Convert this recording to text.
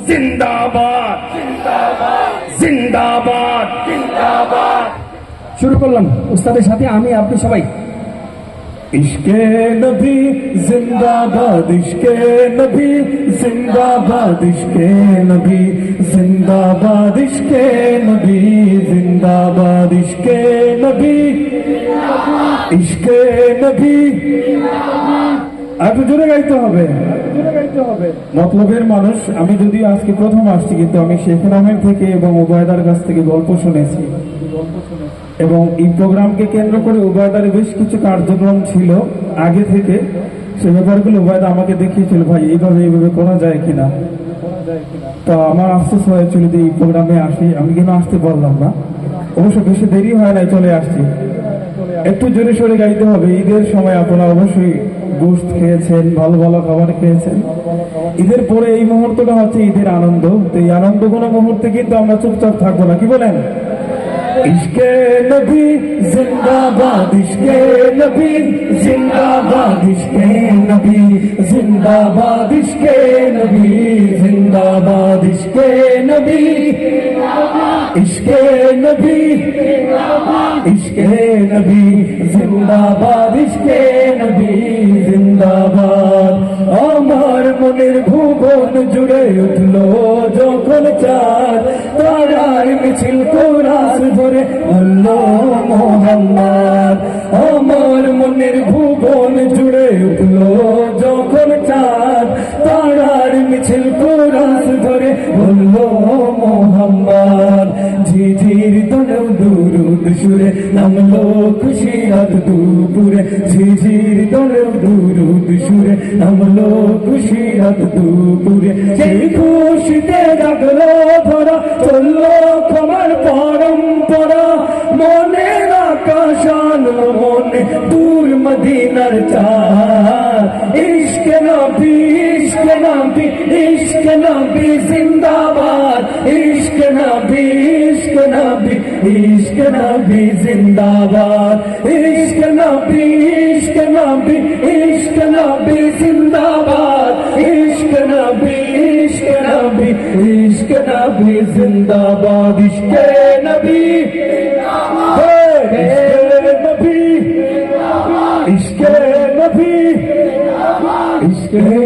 जिंदाबाद जिंदाबाद जिंदाबाद। শুরু করলাম উস্তাদের সাথে আমি আপনি সবাই। इश्के नबी जिंदाबाद इश्के नबी जिंदाबाद इश्के नबी जिंदाबाद इश्के नबी जिंदाबाद इश्के नबी इश्के नबी। একটু জোরে গাইতে হবে। মতলবের মানুষ আমি যদিও আজকে প্রথম আসছি, কিন্তু আমি শেখ রামের থেকে এবং উবায়দার কাছ থেকে গল্প শুনেছি এবং এই প্রোগ্রামকে কেন্দ্র করে উবায়দার বেশ কিছু কার্যক্রম ছিল আগে থেকে। সে ব্যাপারগুলো উবায়দা আমাকে দেখিয়েছিল, ভাই এইভাবে করা যায় কিনা। তো আমার আফসোস হয়েছিল যে এই প্রোগ্রামে আসি, আমি কেন আসতে পারলাম না। অবশ্য বেশি দেরি হয় নাই, চলে আসছি। একটু জোরে সোরে গাইতে হবে। ঈদের সময় আপনারা অবশ্যই গোশত খেয়েছেন, ভালো ভালো খাবার খেয়েছেন। ঈদের পরে এই মুহূর্তটা হচ্ছে ঈদের আনন্দ। তো এই আনন্দ কোনো মুহূর্তে কিন্তু আমরা চুপচাপ থাকবো না, কি বলেন? इश्के नबी जिंदाबाद इश्के नबी जिंदाबाद इश्के नबी जिंदाबाद इश्के नबी जिंदाबाद इश्के नबी इश्के नबी इश्के नबी जिंदाबाद इश्के नबी जिंदाबाद। আমার মনের ভুবন জুড়ে উঠলো যখন চাঁদ, তারার মিছিল কোরাস ধরে বলল মোহাম্মদ। আমার মনের ভুবন জুড়ে উঠলো যখন চাঁদ, তারার মিছিল কোরাস ধরে বলল মোহাম্মদ। ঝিঝির তনু দুরুদ সুরে নামলো খুশিয়াত দুপুরে, ঝিঝির তনু দুরুদ সুরে নামলো খুশিয়াত দুপুরে। সেই খুশিতে জাগলো ধরা, চললো ক্ষমার পরম্পরা, মনের আকাশ আনলো মনে দূর মদিনার চাঁদ। ইশকে নবী ইশকে নবী ইশকে নবী জিন্দাবাদ ইশকে নবী ইশকে নবী ইশকে নবী জিন্দাবাদ ইশকে নবী ইশকে নবী ইশকে নবী জিন্দাবাদ ইশকে নবী ইশকে নবী ইশকে নবী জিন্দাবাদ ইশকে নবী ইশকে নবী ইশকে